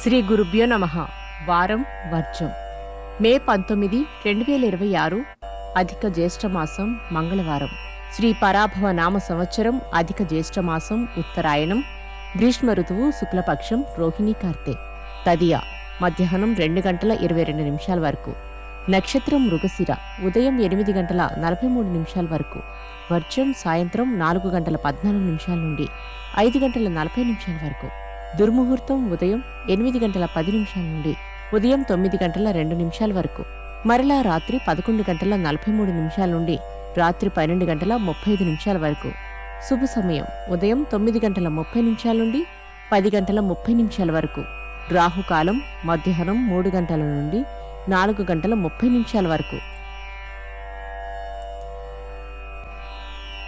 శ్రీ గురుభ్యో నమః. వారం వర్జం మే 19, 2026 అధిక జ్యేష్ఠమాసం మంగళవారం. శ్రీ పరాభవ నామ సంవత్సరం అధిక జ్యేష్ఠమాసం ఉత్తరాయణం. గ్రీష్మ ఋతువు శుక్లపక్షం రోహిణీ కార్తె. తదియ మధ్యాహ్నం 2 గంటల 22 నిమిషాల వరకు. నక్షత్రం మృగశిర ఉదయం 8 గంటల 43 నిమిషాల వరకు. వర్జం సాయంత్రం 4 గంటల 14 నిమిషాల నుండి 5 గంటల 40 నిమిషాల వరకు. దుర్ముహూర్తం ఉదయం 8 గంటల 10 నిమిషాల నుండి ఉదయం 9 గంటల 2 నిమిషాల వరకు. మరలా రాత్రి 11 గంటల 43 నిమిషాల నుండి రాత్రి 12 గంటల 35 నిమిషాల వరకు. శుభ సమయం ఉదయం 9 గంటల 30 నిమిషాల నుండి 10 గంటల 30 నిమిషాల వరకు. రాహుకాలం మధ్యాహ్నం 3 గంటల నుండి 4 గంటల 30 నిమిషాల వరకు.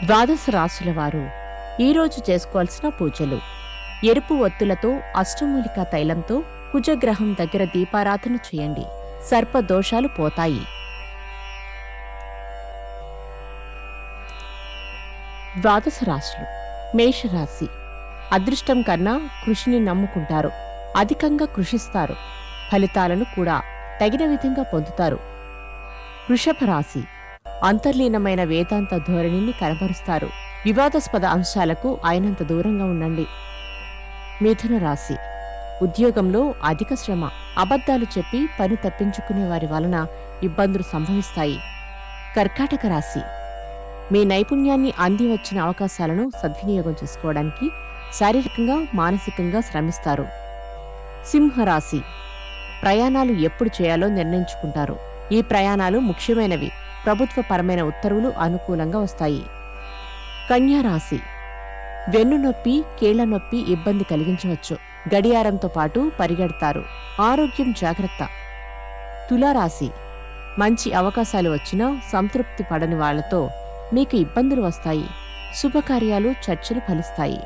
ద్వాదశ రాశుల వారు ఈరోజు చేసుకోవాల్సిన పూజలు: ఎరుపు ఒత్తులతో అష్టమూలికా తైలంతో కుజగ్రహం దగ్గర దీపారాధన చేయండి. సర్పదోషాలు పోతాయి. ద్వాదశ రాశులు: మేషరాశి. అదృష్టం కన్నా కృషిని నమ్ముకుంటారు. అధికంగా కృషిస్తారు. ఫలితాలను కూడా తగిన విధంగా పొందుతారు. వృషభ రాశి. అంతర్లీనమైన వేదాంత ధోరణిని కనబరుస్తారు. వివాదాస్పద అంశాలకు అయినంత దూరంగా ఉండండి. మిథున రాశి. ఉద్యోగంలో అధిక శ్రమ. అబద్ధాలు చెప్పి పని తప్పించుకునే వారి వలన ఇబ్బందులు సంభవిస్తాయి. కర్కాటక రాశి. మీ నైపుణ్యాన్ని అంది వచ్చిన అవకాశాలను సద్వినియోగం చేసుకోవడానికి శారీరకంగా మానసికంగా శ్రమిస్తారు. సింహరాశి. ప్రయాణాలు ఎప్పుడు చేయాలో నిర్ణయించుకుంటారు. ఈ ప్రయాణాలు ముఖ్యమైనవి. ప్రభుత్వపరమైన ఉత్తర్వులు అనుకూలంగా వస్తాయి. కన్యారాశి. వెన్నునొప్పి, కీళ్ల నొప్పి ఇబ్బంది కలిగించవచ్చు. గడియారంతో పాటు పరిగెడతారు. ఆరోగ్యం జాగ్రత్త. తులారాశి. మంచి అవకాశాలు వచ్చినా సంతృప్తి పడని వాళ్లతో మీకు ఇబ్బందులు వస్తాయి. శుభకార్యాలు, చర్చలు ఫలిస్తాయి.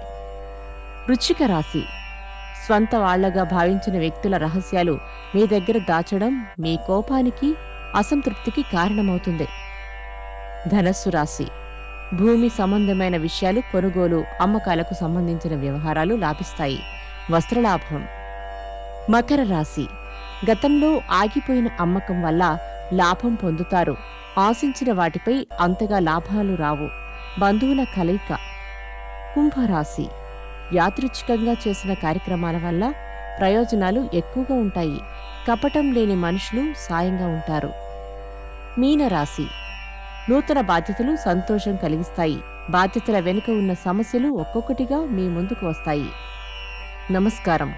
వృశ్చిక రాశి. స్వంత వాళ్లగా భావించిన వ్యక్తుల రహస్యాలు మీ దగ్గర దాచడం మీ కోపానికి, అసంతృప్తికి కారణమవుతుంది. ధనస్సు రాశి. భూమి సంబంధమైన విషయాలు, కొనుగోలు, అమ్మకాలకు సంబంధించిన వ్యవహారాలు లాభిస్తాయి. వస్త్రలాభం. మకర రాశి. గతంలో ఆగిపోయిన అమ్మకం వల్ల లాభం పొందుతారు. ఆశించిన వాటిపై అంతగా లాభాలు రావు. బంధువుల కలయిక. కుంభరాశి. యాదృచ్ఛికంగా చేసిన కార్యక్రమాల వల్ల ప్రయోజనాలు ఎక్కువగా ఉంటాయి. కపటం లేని మనుషులు సాయంగా ఉంటారు. మీనరాశి. నూతన బాధ్యతలు సంతోషం కలిగిస్తాయి. బాధ్యతల వెనుక ఉన్న సమస్యలు ఒక్కొక్కటిగా మీ ముందుకు వస్తాయి. నమస్కారం.